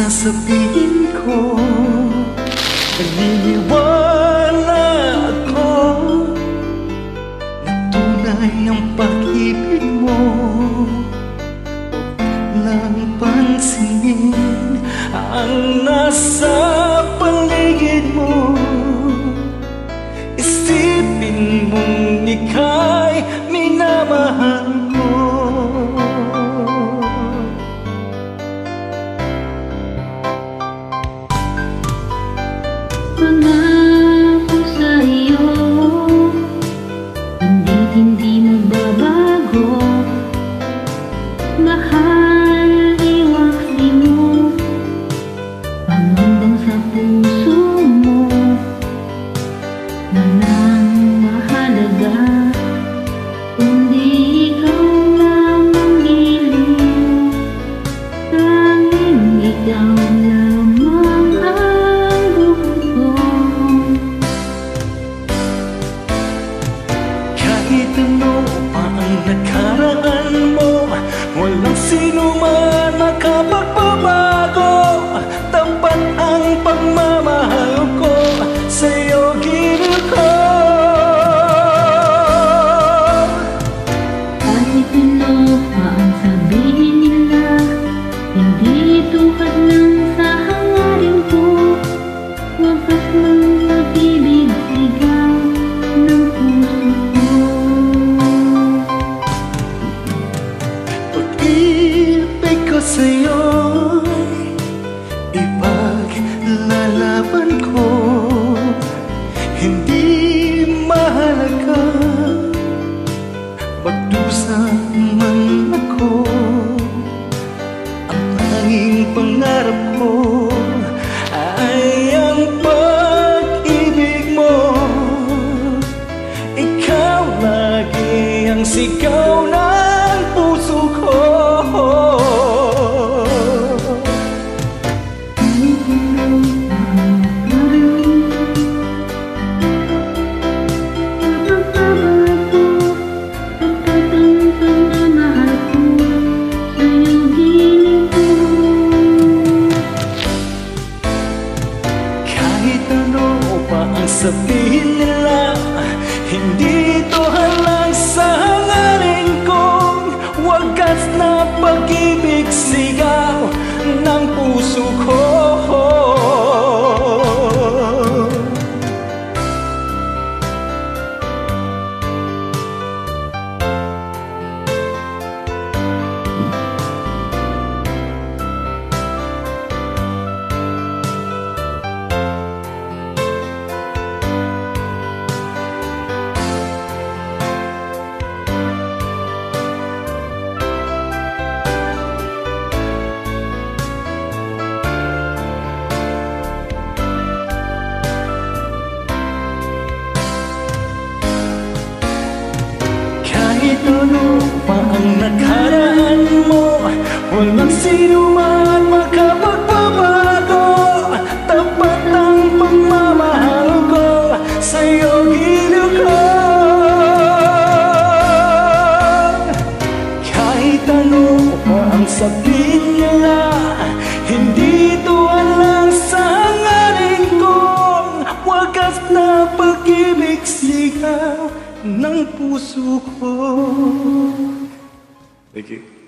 sasabihin ko. Naniniwala ako na tunay ang pag-ibig mo. Huwag lang pansinin ang nasa paligid mo. Isipin mong ika'y minamahal ko. Pangako sa iyo, hindi magbabago. Mahal, iwaksi mo hanggang sa puso mo. Walang mahalaga kundi ikaw lamang giliw. Tanging ikaw lamang ang buko. Kahit ano pa ang nakaraan mo, walang sino man makapagbabago. Tapat ang pagmamahal ko sa'yo, giliw ko. Kahit ano pa ang sabihin nila, hindi ito hadlang sa hangarin ko. Wagas ng pag-ibig, sigaw ng puso ko. Pag-ibig ko sa'yo, ipaglalaban ko. Hindi mahalaga magdusa man ako. Ang tanging pangarap ko ay ang pag-ibig mo. Ikaw lagi ang sigaw ng puso ko. Kahit ano pa ang sabihin nila, hindi ito halang sa hangarin kong wagas na pag-ibig, sigaw ng puso ko. Kahit ano pa ang nakaraan mo, walang sino man makapagbabago. Tapat ang pagmamahal ko sa'yo, giliw ko. Kahit ano pa ang sabihin nila, hindi ito alang sa hangarin kong wagas na pag-ibig, sigaw ng puso ko. Thank you.